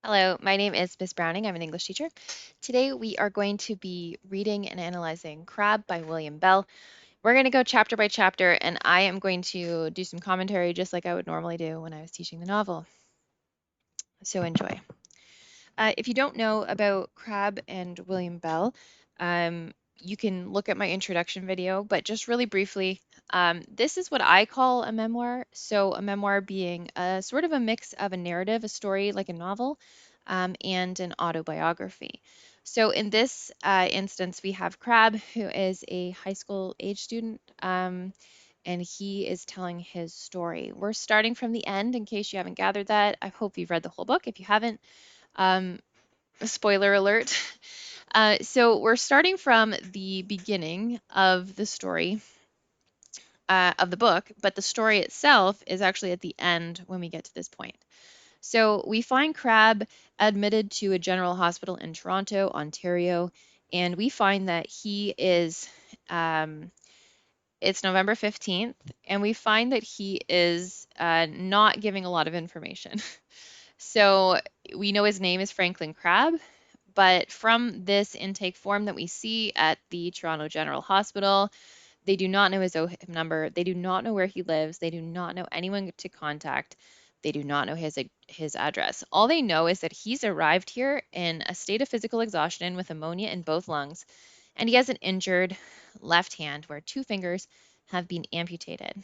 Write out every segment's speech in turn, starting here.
Hello, my name is Miss Browning. I'm an English teacher. Today we are going to be reading and analyzing Crabbe by William Bell. We're going to go chapter by chapter, and I am going to do some commentary just like I would normally do when I was teaching the novel. So enjoy. If you don't know about Crabbe and William Bell, you can look at my introduction video, but just really briefly, this is what I call a memoir. So, a memoir being a sort of a mix of a narrative, a story like a novel, and an autobiography. So, in this instance, we have Crabbe, who is a high school age student. And he is telling his story. We're starting from the end in case you haven't gathered that. I hope you've read the whole book. If you haven't, um, spoiler alert. So we're starting from the beginning of the story of the book, but the story itself is actually at the end when we get to this point. So we find Crabbe admitted to a general hospital in Toronto, Ontario, and we find that he is, it's November 15th, and we find that he is not giving a lot of information. So we know his name is Franklin Crabbe, but from this intake form that we see at the Toronto General Hospital, they do not know his OHIP number. They do not know where he lives. They do not know anyone to contact. They do not know his address. All they know is that he's arrived here in a state of physical exhaustion with ammonia in both lungs, and he has an injured left hand where two fingers have been amputated,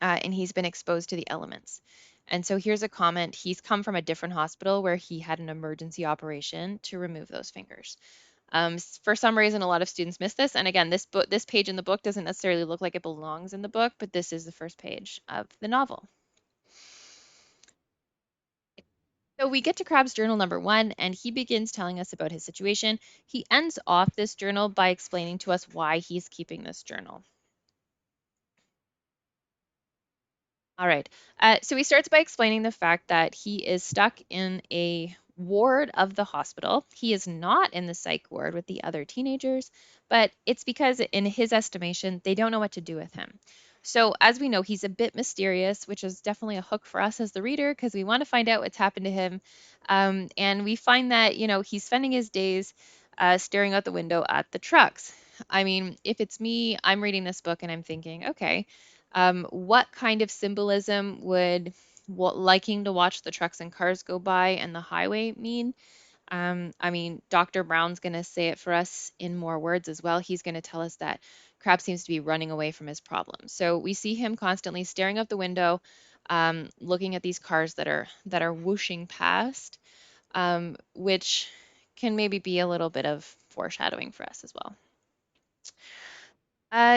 and he's been exposed to the elements. And so here's a comment. He's come from a different hospital where he had an emergency operation to remove those fingers. For some reason, a lot of students miss this. And again, this page in the book doesn't necessarily look like it belongs in the book, but this is the first page of the novel. So we get to Crabbe's journal number 1, and he begins telling us about his situation. He ends off this journal by explaining to us why he's keeping this journal. All right. So he starts by explaining the fact that he is stuck in a ward of the hospital. He is not in the psych ward with the other teenagers, but it's because, in his estimation, they don't know what to do with him. So, as we know, he's a bit mysterious, which is definitely a hook for us as the reader because we want to find out what's happened to him. And we find that, he's spending his days staring out the window at the trucks. I mean, if it's me, I'm reading this book and I'm thinking, okay, what kind of symbolism would liking to watch the trucks and cars go by and the highway mean? I mean, Dr. Brown's going to say it for us in more words as well. He's going to tell us that Crabbe seems to be running away from his problems. So we see him constantly staring out the window, looking at these cars that are whooshing past, which can maybe be a little bit of foreshadowing for us as well.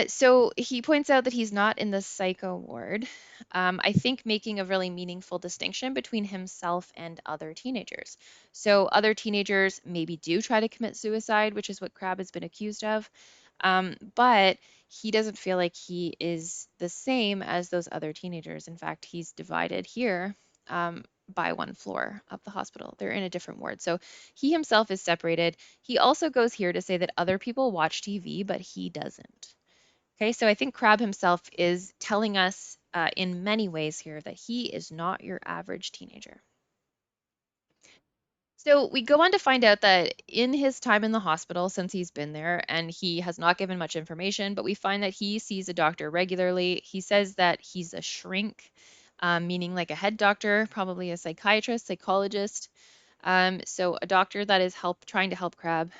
So he points out that he's not in the psycho ward. I think making a really meaningful distinction between himself and other teenagers. So other teenagers maybe do try to commit suicide, which is what Crabbe has been accused of. But he doesn't feel like he is the same as those other teenagers. In fact, he's divided here by one floor of the hospital. They're in a different ward. So he himself is separated. He also goes here to say that other people watch TV, but he doesn't. Okay, so I think Crabbe himself is telling us in many ways here that he is not your average teenager. So we go on to find out that in his time in the hospital, since he's been there, and he has not given much information, but we find that he sees a doctor regularly. He says that he's a shrink, meaning like a head doctor, probably a psychiatrist, psychologist. So a doctor that is trying to help Crabbe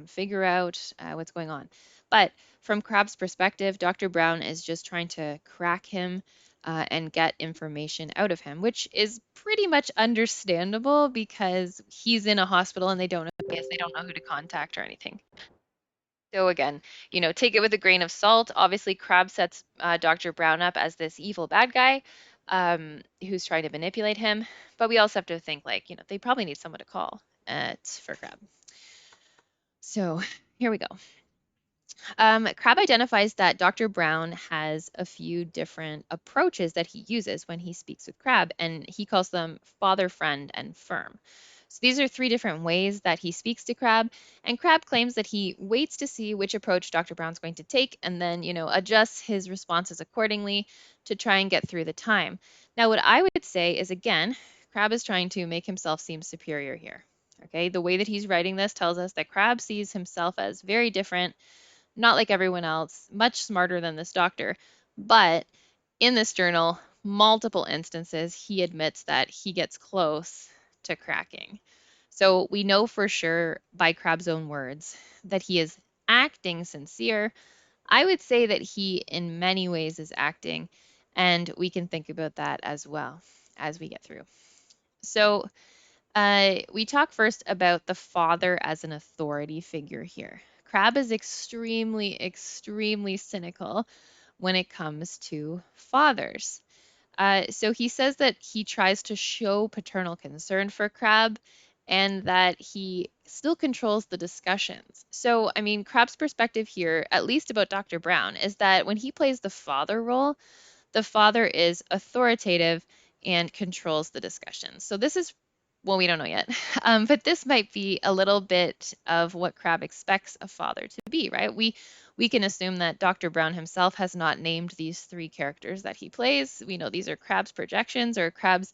figure out what's going on. But from Crabbe's perspective, Dr. Brown is just trying to crack him and get information out of him, which is pretty much understandable because he's in a hospital and they don't know who he is, they don't know who to contact or anything. So again, take it with a grain of salt. Obviously, Crabbe sets Dr. Brown up as this evil bad guy who's trying to manipulate him. But we also have to think like, they probably need someone to call for Crabbe. So here we go. Crabbe identifies that Dr. Brown has a few different approaches that he uses when he speaks with Crabbe, and he calls them father, friend, and firm. So these are three different ways that he speaks to Crabbe, and Crabbe claims that he waits to see which approach Dr. Brown's going to take and then, adjusts his responses accordingly to try and get through the time. Now, what I would say is, again, Crabbe is trying to make himself seem superior here. Okay, the way that he's writing this tells us that Crabbe sees himself as very different, not like everyone else, much smarter than this doctor. But in this journal, multiple instances, he admits that he gets close to cracking. So we know for sure by Crabbe's own words that he is acting sincere. I would say that he, in many ways, is acting, and we can think about that as well as we get through. So, we talk first about the father as an authority figure here. Crabbe is extremely cynical when it comes to fathers. So he says that he tries to show paternal concern for Crabbe and that he still controls the discussions. So, I mean, Crabbe's perspective here, at least about Dr. Brown, is that when he plays the father role, the father is authoritative and controls the discussion. So this is, well, we don't know yet, but this might be a little bit of what Crabbe expects a father to be, right? We can assume that Dr. Brown himself has not named these three characters that he plays. We know these are Crabbe's projections or Crabbe's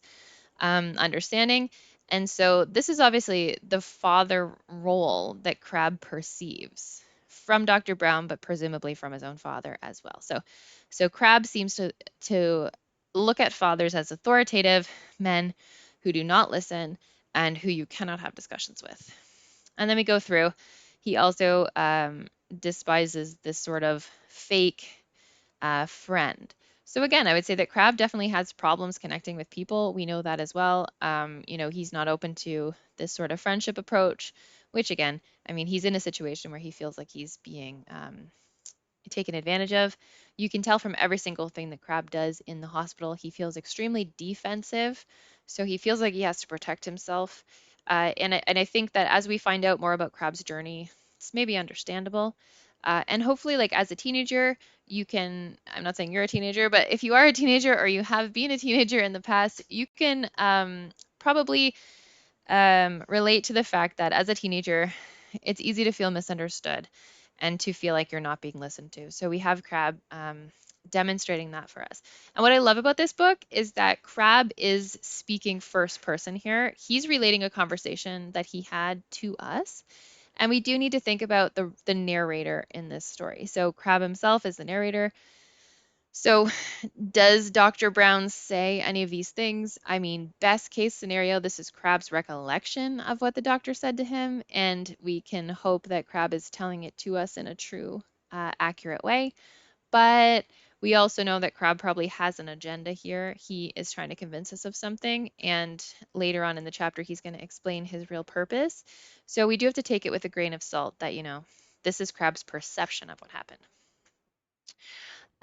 understanding. And so this is obviously the father role that Crabbe perceives from Dr. Brown, but presumably from his own father as well. So Crabbe seems to look at fathers as authoritative men who do not listen and who you cannot have discussions with. And then we go through. He also despises this sort of fake friend. So again, I would say that Crabbe definitely has problems connecting with people. We know that as well. He's not open to this sort of friendship approach, which again, I mean, he's in a situation where he feels like he's being taken advantage of. You can tell from every single thing that Crabbe does in the hospital, he feels extremely defensive. So he feels like he has to protect himself. And I think that as we find out more about Crabbe's journey, it's maybe understandable. And hopefully, like as a teenager, you can, I'm not saying you're a teenager, but if you are a teenager or you have been a teenager in the past, you can probably relate to the fact that as a teenager, it's easy to feel misunderstood and to feel like you're not being listened to. So we have Crabbe demonstrating that for us. And what I love about this book is that Crabbe is speaking first person here. He's relating a conversation that he had to us. And we do need to think about the narrator in this story. So Crabbe himself is the narrator. So, does Dr. Brown say any of these things? I mean, best case scenario, this is Crabbe's recollection of what the doctor said to him, and we can hope that Crabbe is telling it to us in a true, accurate way. But we also know that Crabbe probably has an agenda here. He is trying to convince us of something, and later on in the chapter, he's going to explain his real purpose. So, we do have to take it with a grain of salt that, this is Crabbe's perception of what happened.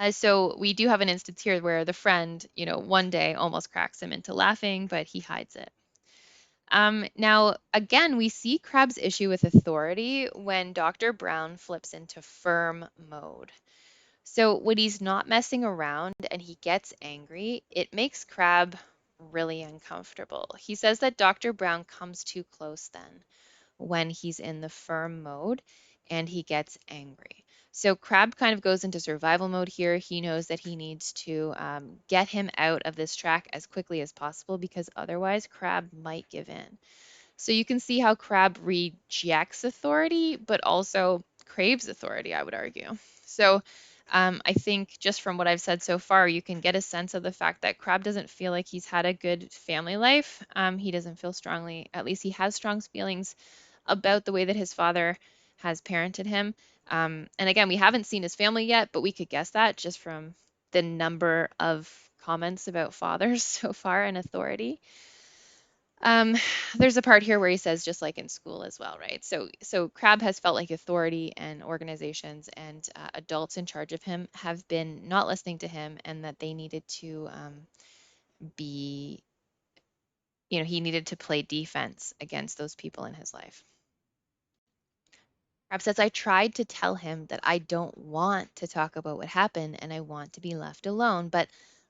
So we do have an instance here where the friend, one day almost cracks him into laughing, but he hides it. Now, again, we see Crabbe's issue with authority when Dr. Brown flips into firm mode. So when he's not messing around and he gets angry, it makes Crabbe really uncomfortable. He says that Dr. Brown comes too close then when he's in the firm mode and he gets angry. So Crabbe kind of goes into survival mode here. He knows that he needs to get him out of this track as quickly as possible because otherwise Crabbe might give in. So you can see how Crabbe rejects authority, but also craves authority, I would argue. So I think just from what I've said so far, you can get a sense of the fact that Crabbe doesn't feel like he's had a good family life. He doesn't feel strongly, at least he has strong feelings about the way that his father has parented him. And again, we haven't seen his family yet, but we could guess that just from the number of comments about fathers so far and authority. Um, there's a part here where he says, just like in school as well, right? So Crabbe has felt like authority and organizations and adults in charge of him have been not listening to him, and that they needed to be, he needed to play defense against those people in his life. Crabbe says, I tried to tell him that I don't want to talk about what happened and I want to be left alone, but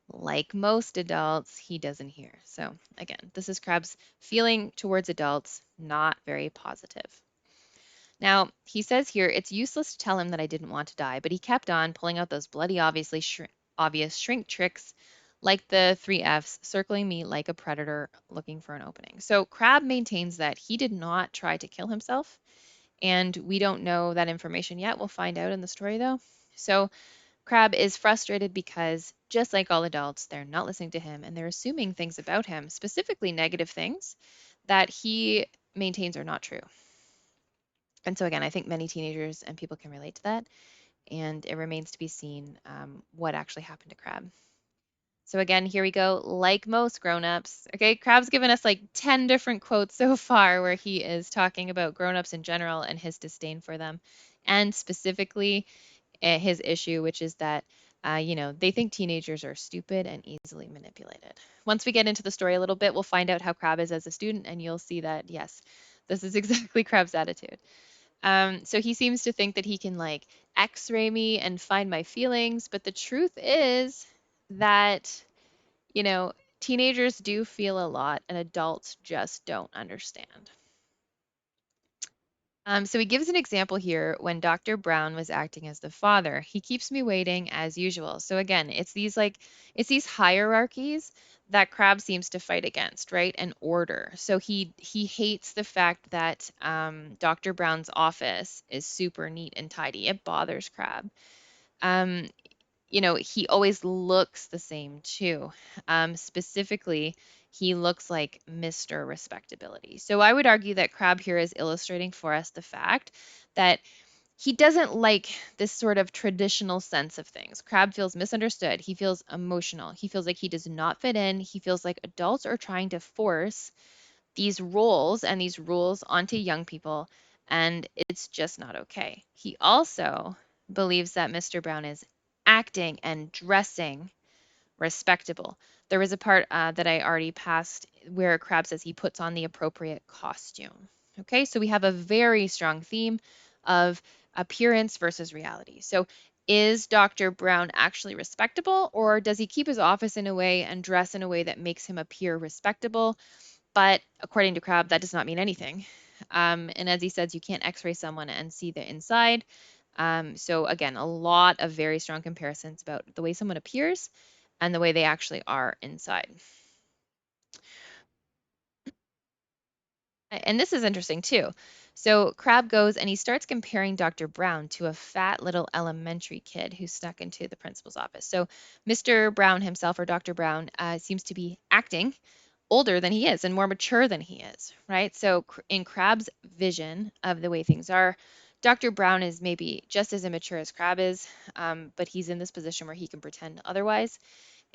like most adults, he doesn't hear. So, again, this is Crabbe's feeling towards adults, not very positive. Now, he says here, it's useless to tell him that I didn't want to die, but he kept on pulling out those bloody obvious shrink tricks like the three F's, circling me like a predator looking for an opening. So Crabbe maintains that he did not try to kill himself, and we don't know that information yet. We'll find out in the story though. So Crabbe is frustrated because, just like all adults, they're not listening to him and they're assuming things about him, specifically negative things that he maintains are not true. And so, again, I think many teenagers and people can relate to that. And it remains to be seen what actually happened to Crabbe. So, again, here we go. Like most grown-ups, okay, Crabbe's given us like 10 different quotes so far where he is talking about grown-ups in general and his disdain for them. And specifically, his issue, which is that, they think teenagers are stupid and easily manipulated. Once we get into the story a little bit, we'll find out how Crabbe is as a student, and you'll see that, yes, this is exactly Crabbe's attitude. So he seems to think that he can like x-ray me and find my feelings, but the truth is that, you know, teenagers do feel a lot and adults just don't understand. So he gives an example here when Dr. Brown was acting as the father. He keeps me waiting as usual. So again, it's these hierarchies that Crabbe seems to fight against, right? And order. So he hates the fact that Dr. Brown's office is super neat and tidy. It bothers Crabbe. Um, he always looks the same too. Specifically, he looks like Mr. Respectability. So I would argue that Crabbe here is illustrating for us the fact that he doesn't like this sort of traditional sense of things. Crabbe feels misunderstood. He feels emotional. He feels like he does not fit in. He feels like adults are trying to force these roles and these rules onto young people, and it's just not okay. He also believes that Mr. Brown is acting and dressing respectable. There was a part that I already passed where Crabbe says he puts on the appropriate costume. Okay, so we have a very strong theme of appearance versus reality. So, is Dr. Brown actually respectable, or does he keep his office in a way and dress in a way that makes him appear respectable? But according to Crabbe, that does not mean anything. And as he says, you can't x-ray someone and see the inside. So again, a lot of very strong comparisons about the way someone appears and the way they actually are inside. And this is interesting too. So Crabbe goes and he starts comparing Dr. Brown to a fat little elementary kid who snuck into the principal's office. So Mr. Brown himself, or Dr. Brown, seems to be acting older than he is and more mature than he is, right? So in Crabbe's vision of the way things are, Dr. Brown is maybe just as immature as Crabbe is, but he's in this position where he can pretend otherwise.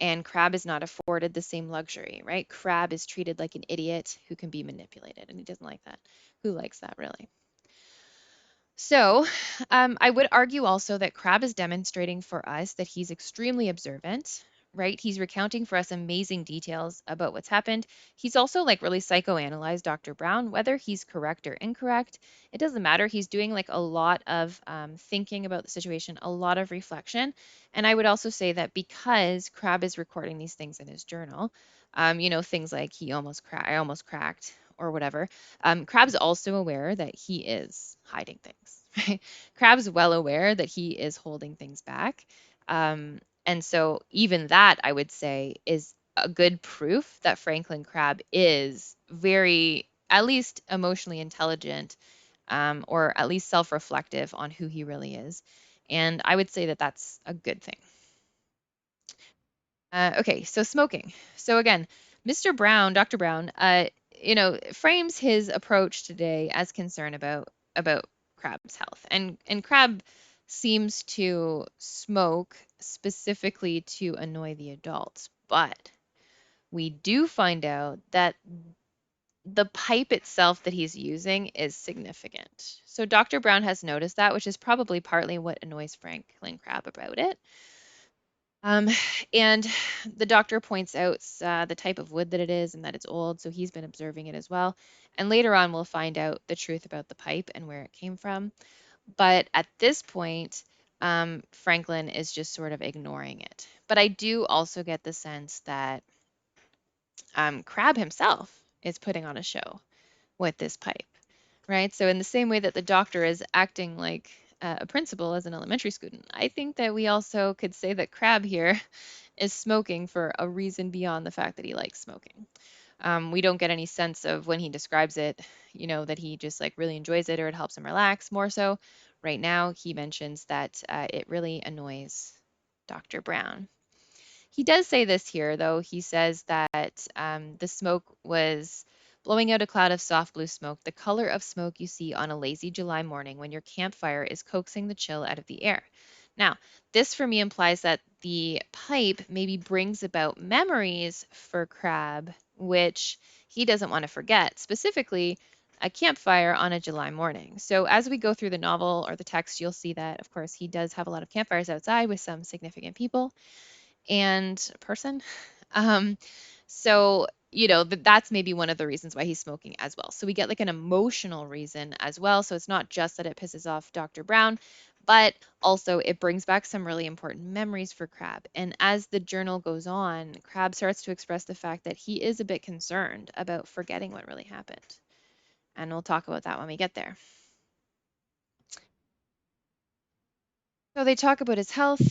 And Crabbe is not afforded the same luxury, right? Crabbe is treated like an idiot who can be manipulated, and he doesn't like that. Who likes that, really? So, I would argue also that Crabbe is demonstrating for us that he's extremely observant, right? He's recounting for us amazing details about what's happened. He's also like really psychoanalyzed Dr. Brown, whether he's correct or incorrect. It doesn't matter. He's doing like a lot of thinking about the situation, a lot of reflection. And I would also say that because Crabbe is recording these things in his journal, things like I almost cracked, or whatever. Crabbe's also aware that he is hiding things, right? Crabbe's well aware that he is holding things back. And so even that, I would say, is a good proof that Franklin Crabbe is very, at least emotionally intelligent, or at least self-reflective on who he really is. And I would say that that's a good thing. Okay, so smoking. So again, Mr. Brown, Dr. Brown, frames his approach today as concern about Crabbe's health, and Crabbe seems to smoke specifically to annoy the adults, but we do find out that the pipe itself that he's using is significant. So Dr. Brown has noticed that, which is probably partly what annoys Franklin Crabbe about it. Um, and the doctor points out the type of wood that it is and that it's old, so he's been observing it as well. And later on, we'll find out the truth about the pipe and where it came from. But at this point, Franklin is just sort of ignoring it. But I do also get the sense that Crabbe himself is putting on a show with this pipe, right? So, in the same way that the doctor is acting like a principal as an elementary student, I think that we also could say that Crabbe here is smoking for a reason beyond the fact that he likes smoking. We don't get any sense of when he describes it, that he just like really enjoys it or it helps him relax. More so, right now, he mentions that it really annoys Dr. Brown. He does say this here, though. He says that the smoke was blowing out a cloud of soft blue smoke, the color of smoke you see on a lazy July morning when your campfire is coaxing the chill out of the air. Now, this for me implies that the pipe maybe brings about memories for Crab, which he doesn't want to forget, specifically a campfire on a July morning. So, as we go through the novel or the text, you'll see that, of course, he does have a lot of campfires outside with some significant people and person. Um, so, that's maybe one of the reasons why he's smoking as well. So we get like an emotional reason as well. So it's not just that it pisses off Dr. Brown, but also it brings back some really important memories for Crab. And as the journal goes on, Crab starts to express the fact that he is a bit concerned about forgetting what really happened. And we'll talk about that when we get there. So they talk about his health.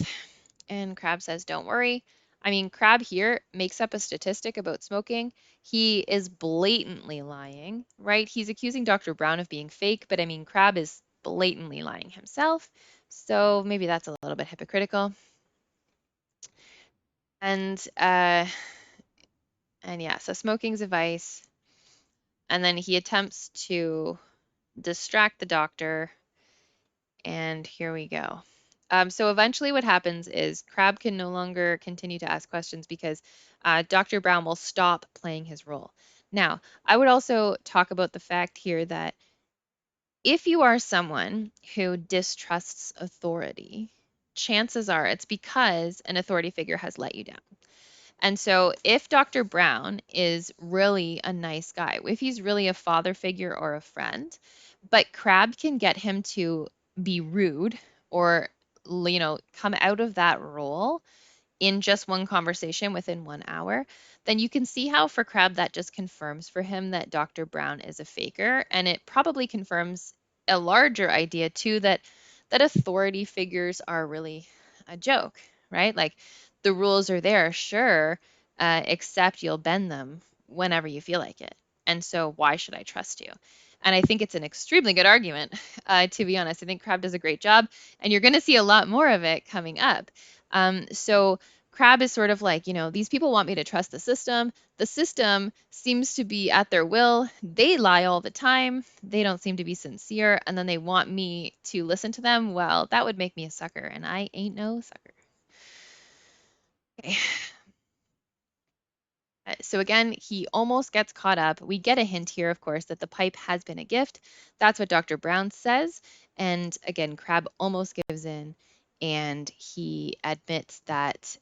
And Crab says, don't worry. I mean, Crab here makes up a statistic about smoking. He is blatantly lying, right? He's accusing Dr. Brown of being fake, but I mean, Crab is blatantly lying himself. So maybe that's a little bit hypocritical. And and yeah, so smoking's a vice. And then he attempts to distract the doctor. And here we go. So eventually, what happens is Crab can no longer continue to ask questions because Dr. Brown will stop playing his role. Now, I would also talk about the fact here that if you are someone who distrusts authority, chances are it's because an authority figure has let you down. And so, if Dr. Brown is really a nice guy, if he's really a father figure or a friend, but Crab can get him to be rude or, come out of that role in just one conversation within 1 hour, then you can see how for Crab that just confirms for him that Dr. Brown is a faker. And it probably confirms a larger idea too that authority figures are really a joke, right? Like the rules are there, sure, except you'll bend them whenever you feel like it. And so why should I trust you? And I think it's an extremely good argument, to be honest. I think Crab does a great job, and you're going to see a lot more of it coming up. So Crab is sort of like, these people want me to trust the system. The system seems to be at their will. They lie all the time. They don't seem to be sincere. And then they want me to listen to them. Well, that would make me a sucker, and I ain't no sucker. Okay. So again, he almost gets caught up. We get a hint here, of course, that the pipe has been a gift. That's what Dr. Brown says. And again, Crab almost gives in and he admits that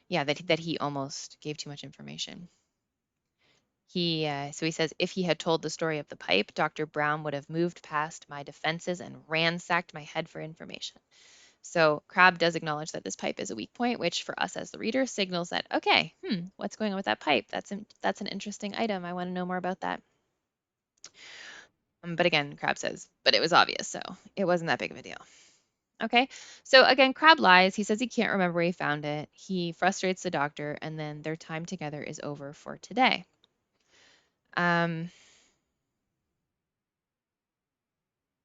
that he almost gave too much information. So he says, if he had told the story of the pipe, Dr. Brown would have moved past my defenses and ransacked my head for information. So Crabbe does acknowledge that this pipe is a weak point, which for us as the reader signals that, okay, what's going on with that pipe? That's an interesting item. I want to know more about that. But again, Crabbe says, but it was obvious, so it wasn't that big of a deal. Okay, so again, Crabbe lies. He says he can't remember where he found it. He frustrates the doctor, and then their time together is over for today. Um,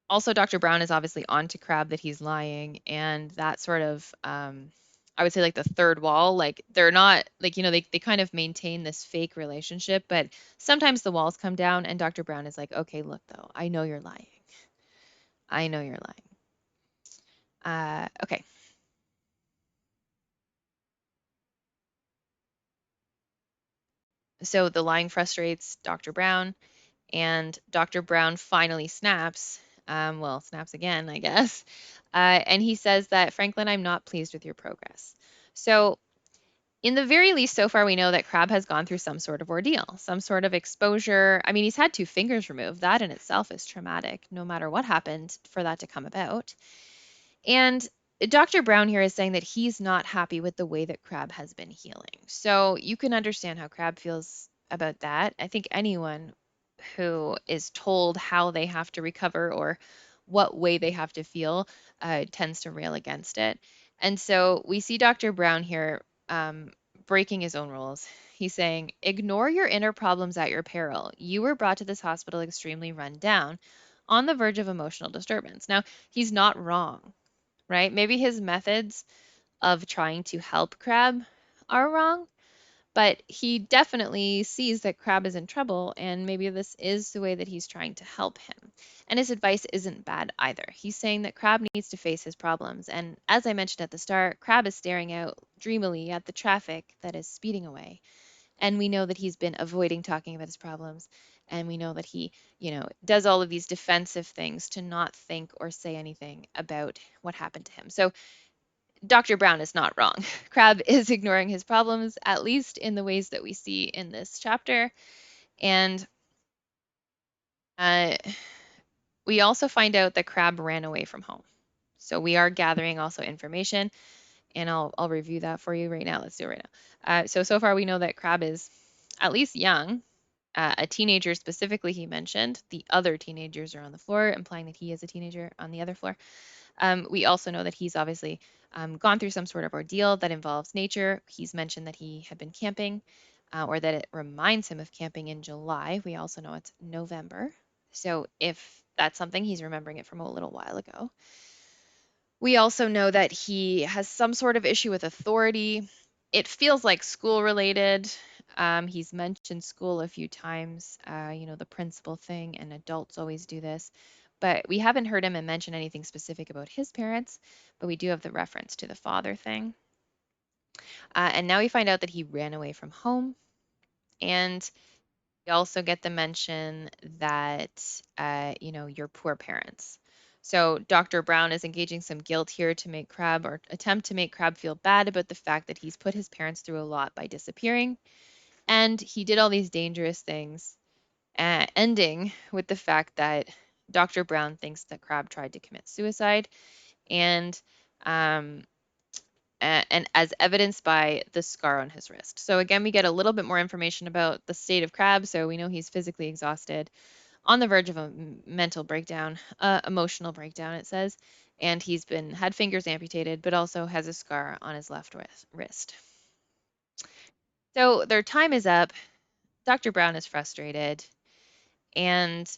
Also, Dr. Brown is obviously on to Crabbe that he's lying, and that sort of, I would say, like the third wall. Like they're not like they kind of maintain this fake relationship, but sometimes the walls come down, and Dr. Brown is like, okay, look though, I know you're lying. I know you're lying. Okay. So the lying frustrates Dr. Brown, and Dr. Brown finally snaps. Snaps again, I guess. And he says that, Franklin, I'm not pleased with your progress. So, in the very least, so far, we know that Crabbe has gone through some sort of ordeal, some sort of exposure. I mean, he's had 2 fingers removed. That in itself is traumatic, no matter what happened for that to come about. And Dr. Brown here is saying that he's not happy with the way that Crabbe has been healing. So you can understand how Crabbe feels about that. I think anyone who is told how they have to recover or what way they have to feel tends to rail against it. And so we see Dr. Brown here breaking his own rules. He's saying, ignore your inner problems at your peril. You were brought to this hospital extremely run down, on the verge of emotional disturbance. Now, he's not wrong, right? Maybe his methods of trying to help Crabbe are wrong, but he definitely sees that Crabbe is in trouble, and maybe this is the way that he's trying to help him. And his advice isn't bad either. He's saying that Crabbe needs to face his problems. And as I mentioned at the start, Crabbe is staring out dreamily at the traffic that is speeding away. And we know that he's been avoiding talking about his problems. And we know that he, does all of these defensive things to not think or say anything about what happened to him. So Dr. Brown is not wrong. Crabbe is ignoring his problems, at least in the ways that we see in this chapter. And uh, we also find out that Crabbe ran away from home. So we are gathering also information, and I'll review that for you right now. Let's do it right now. So far we know that Crabbe is at least young, a teenager specifically. He mentioned the other teenagers are on the floor, implying that he is a teenager on the other floor. We also know that he's obviously gone through some sort of ordeal that involves nature. He's mentioned that he had been camping, or that it reminds him of camping in July. We also know it's November. So if that's something, he's remembering it from a little while ago. We also know that he has some sort of issue with authority. It feels like school related. He's mentioned school a few times, the principal thing, and adults always do this. But we haven't heard him mention anything specific about his parents, but we do have the reference to the father thing. And now we find out that he ran away from home. And we also get the mention that, your poor parents. So Dr. Brown is engaging some guilt here to make Crabbe, or attempt to make Crabbe feel bad about the fact that he's put his parents through a lot by disappearing. And he did all these dangerous things, ending with the fact that Dr. Brown thinks that Crabbe tried to commit suicide. And um, and as evidenced by the scar on his wrist. So again, we get a little bit more information about the state of Crabbe. So we know he's physically exhausted, on the verge of a mental breakdown, emotional breakdown, it says, and he's been had fingers amputated, but also has a scar on his left wrist. So their time is up. Dr. Brown is frustrated, and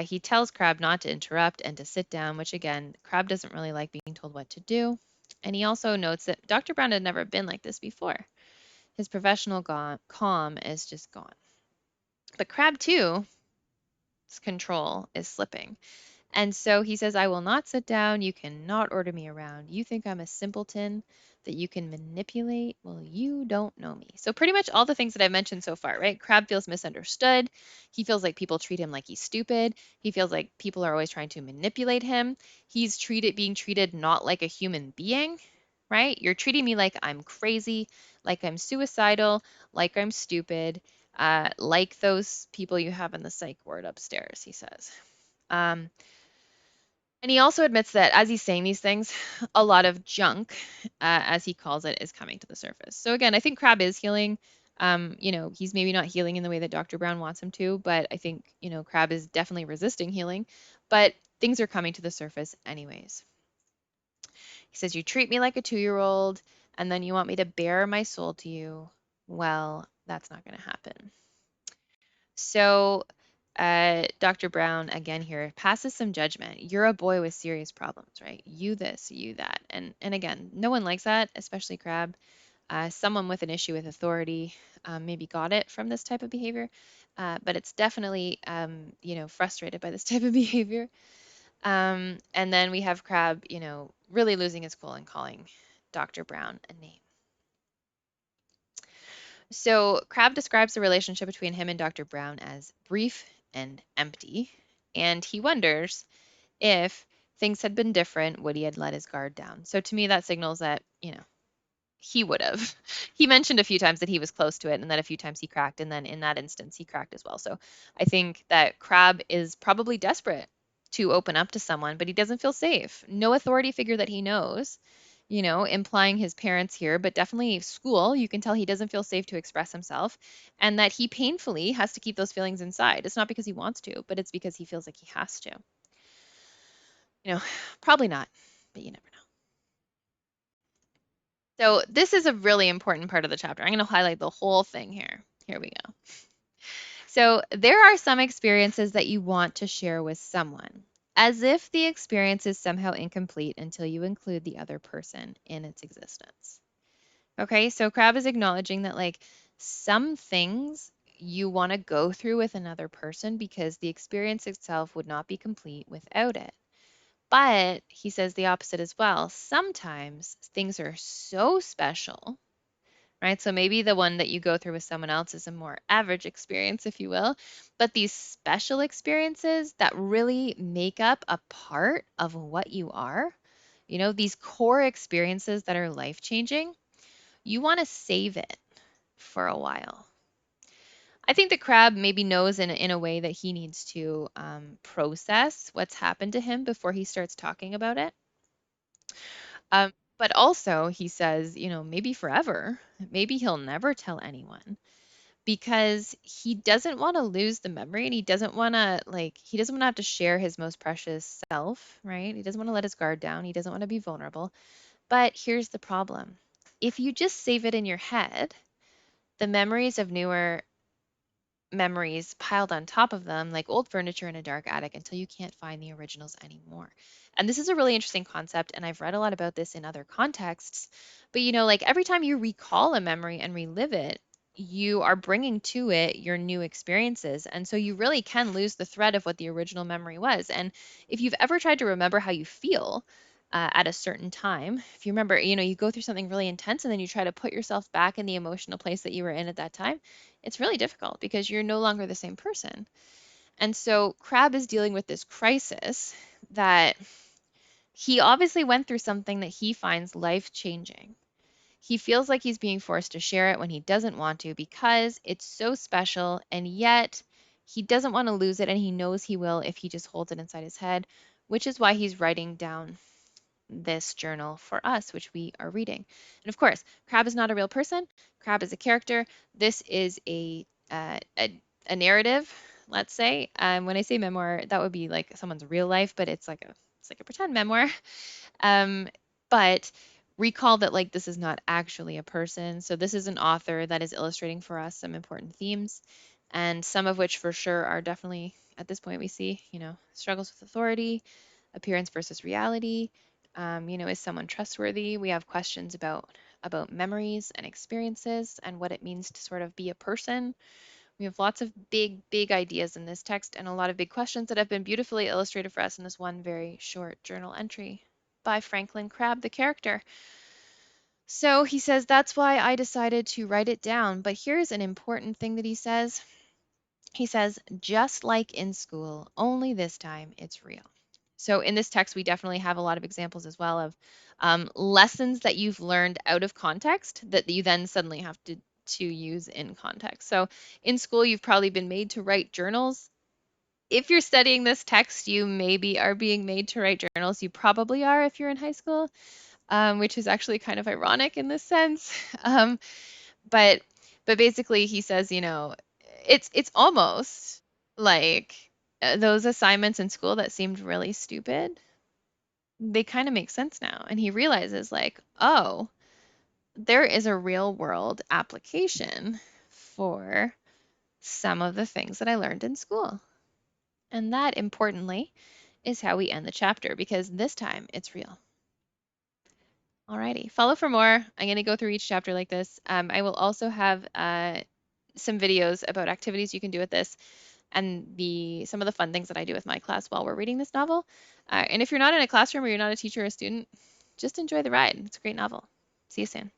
he tells Crabbe not to interrupt and to sit down, which again, Crabbe doesn't really like being told what to do. And he also notes that Dr. Brown had never been like this before. His professional calm is just gone. But Crabbe, too, his control is slipping. And so he says, I will not sit down. You cannot order me around. You think I'm a simpleton that you can manipulate? Well, you don't know me. So, pretty much all the things that I've mentioned so far, right? Crabbe feels misunderstood. He feels like people treat him like he's stupid. He feels like people are always trying to manipulate him. He's being treated not like a human being, right? You're treating me like I'm crazy, like I'm suicidal, like I'm stupid, like those people you have in the psych ward upstairs, he says. Um, and he also admits that as he's saying these things, a lot of junk, as he calls it, is coming to the surface. So again, I think Crabbe is healing. He's maybe not healing in the way that Dr. Brown wants him to, but I think, Crabbe is definitely resisting healing. But things are coming to the surface anyways. He says, you treat me like a 2-year-old, and then you want me to bare my soul to you. Well, that's not going to happen. So Dr. Brown again here passes some judgment. You're a boy with serious problems, right? You this, you that, and again, no one likes that, especially Crabbe. Someone with an issue with authority maybe got it from this type of behavior, but it's definitely frustrated by this type of behavior. And then we have Crabbe, really losing his cool and calling Dr. Brown a name. So Crabbe describes the relationship between him and Dr. Brown as brief and empty, and he wonders if things had been different, would he had let his guard down. So to me, that signals that, he would have. He mentioned a few times that he was close to it and that a few times he cracked, and then in that instance, he cracked as well. So I think that Crabbe is probably desperate to open up to someone, but he doesn't feel safe. No authority figure that he knows, implying his parents here, but definitely school. You can tell he doesn't feel safe to express himself, and that he painfully has to keep those feelings inside. It's not because he wants to, but it's because he feels like he has to. You know, probably not, but you never know. So this is a really important part of the chapter. I'm going to highlight the whole thing here. Here we go. So there are some experiences that you want to share with someone, as if the experience is somehow incomplete until you include the other person in its existence. Okay, so Crab is acknowledging that like some things you want to go through with another person because the experience itself would not be complete without it. But he says the opposite as well. Sometimes things are so special, right? So maybe the one that you go through with someone else is a more average experience, if you will. But these special experiences that really make up a part of what you are, these core experiences that are life changing, you want to save it for a while. I think the crab maybe knows in a way that he needs to process what's happened to him before he starts talking about it. But also, he says, maybe forever, maybe he'll never tell anyone because he doesn't want to lose the memory and he doesn't want to have to share his most precious self, right? He doesn't want to let his guard down. He doesn't want to be vulnerable. But here's the problem. If you just save it in your head, the memories of newer memories piled on top of them, like old furniture in a dark attic, until you can't find the originals anymore. And this is a really interesting concept, and I've read a lot about this in other contexts. But like every time you recall a memory and relive it, you are bringing to it your new experiences. And so you really can lose the thread of what the original memory was. And if you've ever tried to remember how you feel, at a certain time, if you remember, you go through something really intense and then you try to put yourself back in the emotional place that you were in at that time, it's really difficult because you're no longer the same person. And so Crab is dealing with this crisis that he obviously went through something that he finds life changing. He feels like he's being forced to share it when he doesn't want to because it's so special, and yet he doesn't want to lose it, and he knows he will if he just holds it inside his head, which is why he's writing down this journal for us, which we are reading. And of course, Crab is not a real person. Crab is a character. This is a narrative, let's say. When I say memoir, that would be like someone's real life, but it's like a pretend memoir. Um, but recall that like this is not actually a person. So this is an author that is illustrating for us some important themes, and some of which for sure are definitely at this point we see, struggles with authority, appearance versus reality. Is someone trustworthy? We have questions about memories and experiences and what it means to sort of be a person. We have lots of big, big ideas in this text and a lot of big questions that have been beautifully illustrated for us in this one very short journal entry by Franklin Crabbe, the character. So he says, that's why I decided to write it down. But here's an important thing that he says. He says, just like in school, only this time it's real. So in this text, we definitely have a lot of examples as well of lessons that you've learned out of context that you then suddenly have to use in context. So in school, you've probably been made to write journals. If you're studying this text, you maybe are being made to write journals. You probably are if you're in high school, which is actually kind of ironic in this sense. Um, but but basically, he says, it's almost like those assignments in school that seemed really stupid, they kind of make sense now. And he realizes, like, oh, there is a real world application for some of the things that I learned in school. And that, importantly, is how we end the chapter because this time it's real. Alrighty, follow for more. I'm going to go through each chapter like this. I will also have some videos about activities you can do with this and some of the fun things that I do with my class while we're reading this novel. And if you're not in a classroom or you're not a teacher or a student, just enjoy the ride. It's a great novel. See you soon.